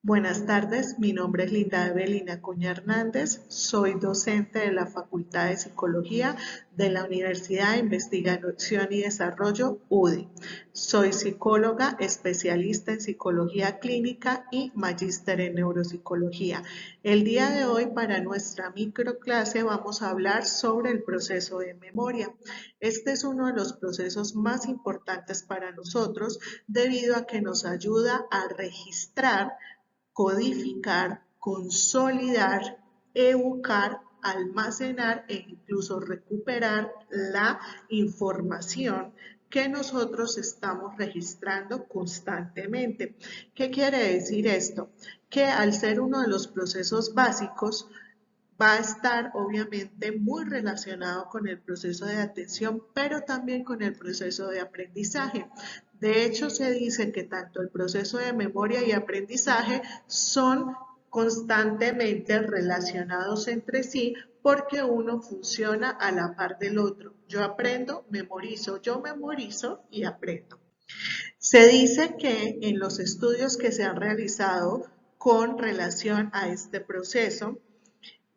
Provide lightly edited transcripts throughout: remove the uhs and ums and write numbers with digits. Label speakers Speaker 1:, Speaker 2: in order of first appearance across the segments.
Speaker 1: Buenas tardes, mi nombre es Linda Evelina Acuña Hernández, soy docente de la Facultad de Psicología de la Universidad de Investigación y Desarrollo UDI. Soy psicóloga, especialista en psicología clínica y magíster en neuropsicología. El día de hoy para nuestra microclase vamos a hablar sobre el proceso de memoria. Este es uno de los procesos más importantes para nosotros debido a que nos ayuda a registrar, codificar, consolidar, evocar, almacenar e incluso recuperar la información que nosotros estamos registrando constantemente. ¿Qué quiere decir esto? Que al ser uno de los procesos básicos, va a estar obviamente muy relacionado con el proceso de atención, pero también con el proceso de aprendizaje. De hecho, se dice que tanto el proceso de memoria y aprendizaje son constantemente relacionados entre sí porque uno funciona a la par del otro. Yo aprendo, memorizo, yo memorizo y aprendo. Se dice que en los estudios que se han realizado con relación a este proceso,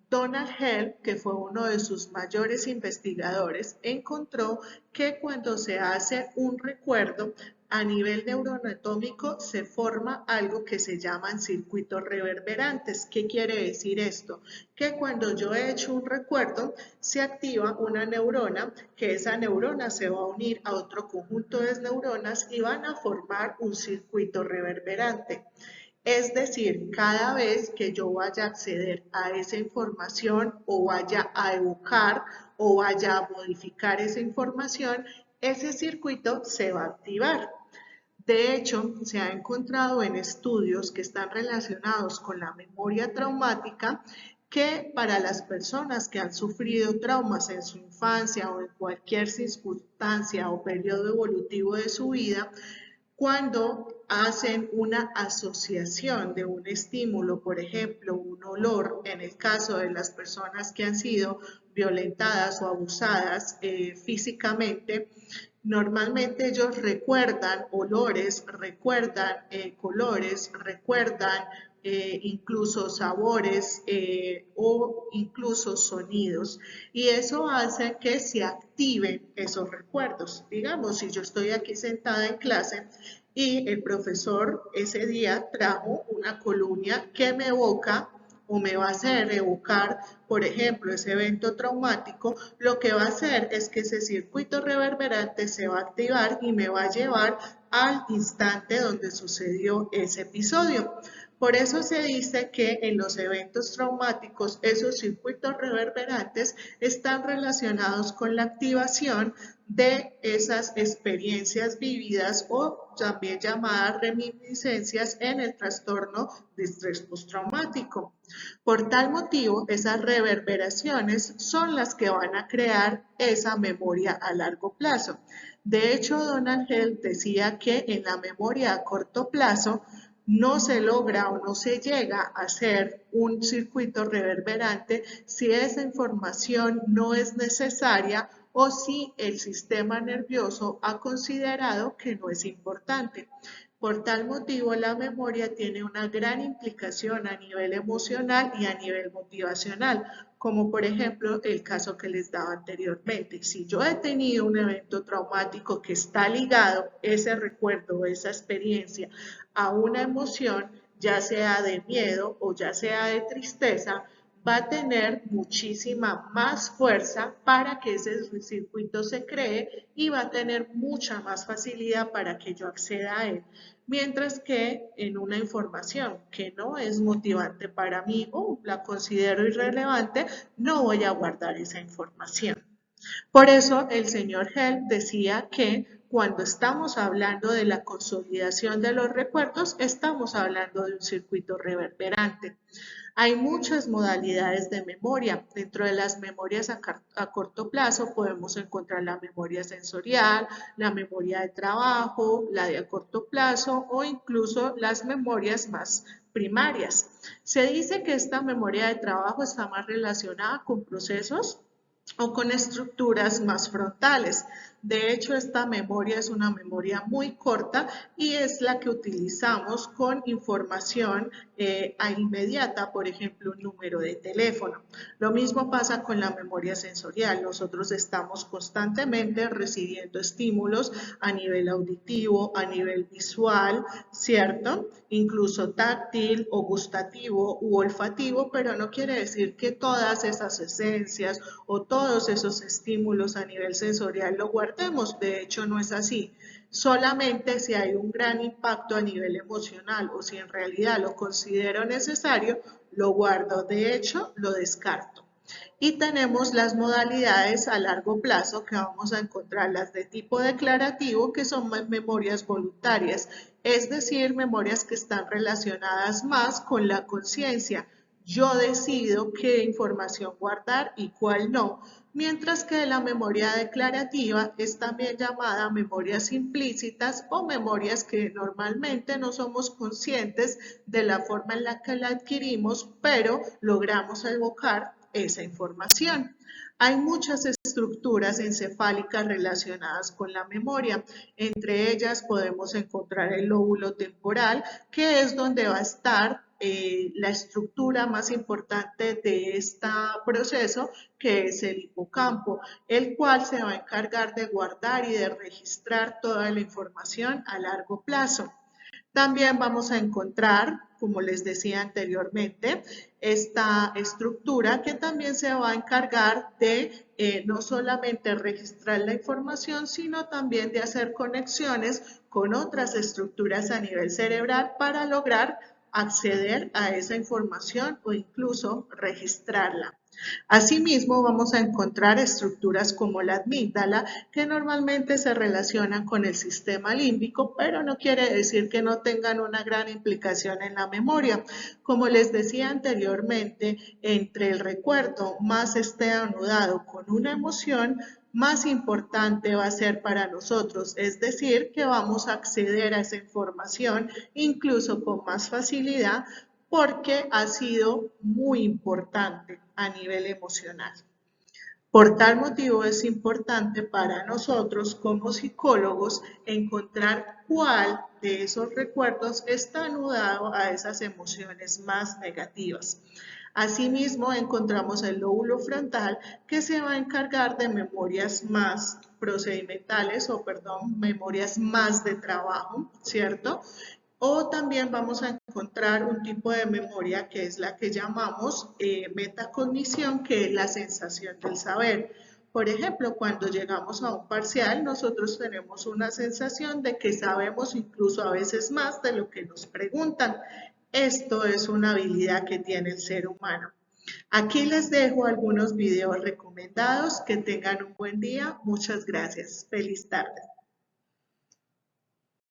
Speaker 1: Donald Hell, que fue uno de sus mayores investigadores, encontró que cuando se hace un recuerdo a nivel neuroanatómico se forma algo que se llaman circuitos reverberantes. ¿Qué quiere decir esto? Que cuando yo he hecho un recuerdo se activa una neurona, que esa neurona se va a unir a otro conjunto de neuronas y van a formar un circuito reverberante. Es decir, cada vez que yo vaya a acceder a esa información o vaya a evocar o vaya a modificar esa información, ese circuito se va a activar. De hecho, se ha encontrado en estudios que están relacionados con la memoria traumática que para las personas que han sufrido traumas en su infancia o en cualquier circunstancia o periodo evolutivo de su vida, cuando hacen una asociación de un estímulo, por ejemplo, un olor, en el caso de las personas que han sido violentadas o abusadas físicamente, normalmente ellos recuerdan olores, recuerdan colores, recuerdan incluso sabores o incluso sonidos. Y eso hace que se activen esos recuerdos. Digamos, si yo estoy aquí sentada en clase y el profesor ese día trajo una colonia que me evoca o me va a hacer evocar, por ejemplo, ese evento traumático, lo que va a hacer es que ese circuito reverberante se va a activar y me va a llevar al instante donde sucedió ese episodio. Por eso se dice que en los eventos traumáticos esos circuitos reverberantes están relacionados con la activación de esas experiencias vividas o también llamadas reminiscencias en el trastorno de estrés postraumático. Por tal motivo, esas reverberaciones son las que van a crear esa memoria a largo plazo. De hecho, Donald Hell decía que en la memoria a corto plazo no se logra o no se llega a hacer un circuito reverberante si esa información no es necesaria o si el sistema nervioso ha considerado que no es importante. Por tal motivo, la memoria tiene una gran implicación a nivel emocional y a nivel motivacional, como por ejemplo el caso que les daba anteriormente. Si yo he tenido un evento traumático que está ligado, ese recuerdo, esa experiencia, a una emoción, ya sea de miedo o ya sea de tristeza, va a tener muchísima más fuerza para que ese circuito se cree y va a tener mucha más facilidad para que yo acceda a él. Mientras que en una información que no es motivante para mí o la considero irrelevante, no voy a guardar esa información. Por eso el señor Hell decía que cuando estamos hablando de la consolidación de los recuerdos, estamos hablando de un circuito reverberante. Hay muchas modalidades de memoria. Dentro de las memorias a corto plazo podemos encontrar la memoria sensorial, la memoria de trabajo, la de a corto plazo o incluso las memorias más primarias. Se dice que esta memoria de trabajo está más relacionada con procesos o con estructuras más frontales. De hecho, esta memoria es una memoria muy corta y es la que utilizamos con información inmediata, por ejemplo, un número de teléfono. Lo mismo pasa con la memoria sensorial. Nosotros estamos constantemente recibiendo estímulos a nivel auditivo, a nivel visual, ¿cierto? Incluso táctil o gustativo u olfativo, pero no quiere decir que todas esas esencias o todos esos estímulos a nivel sensorial lo guardemos. De hecho, no es así. Solamente si hay un gran impacto a nivel emocional o si en realidad lo considero necesario, lo guardo. De hecho, lo descarto. Y tenemos las modalidades a largo plazo que vamos a encontrar las de tipo declarativo, que son memorias voluntarias, es decir, memorias que están relacionadas más con la conciencia. Yo decido qué información guardar y cuál no, mientras que la memoria declarativa es también llamada memorias implícitas o memorias que normalmente no somos conscientes de la forma en la que la adquirimos, pero logramos evocar esa información. Hay muchas estructuras encefálicas relacionadas con la memoria. Entre ellas podemos encontrar el lóbulo temporal, que es donde va a estar la estructura más importante de este proceso, que es el hipocampo, el cual se va a encargar de guardar y de registrar toda la información a largo plazo. También vamos a encontrar, como les decía anteriormente, esta estructura que también se va a encargar de no solamente registrar la información, sino también de hacer conexiones con otras estructuras a nivel cerebral para lograr acceder a esa información o incluso registrarla. Asimismo, vamos a encontrar estructuras como la amígdala, que normalmente se relacionan con el sistema límbico, pero no quiere decir que no tengan una gran implicación en la memoria. Como les decía anteriormente, entre el recuerdo más esté anudado con una emoción, más importante va a ser para nosotros, es decir, que vamos a acceder a esa información incluso con más facilidad porque ha sido muy importante a nivel emocional. Por tal motivo es importante para nosotros como psicólogos encontrar cuál de esos recuerdos está anudado a esas emociones más negativas. Asimismo, encontramos el lóbulo frontal que se va a encargar de memorias más procedimentales o, perdón, memorias más de trabajo, ¿cierto? O también vamos a encontrar un tipo de memoria que es la que llamamos metacognición, que es la sensación del saber. Por ejemplo, cuando llegamos a un parcial, nosotros tenemos una sensación de que sabemos incluso a veces más de lo que nos preguntan. Esto es una habilidad que tiene el ser humano. Aquí les dejo algunos videos recomendados. Que tengan un buen día. Muchas gracias. Feliz tarde.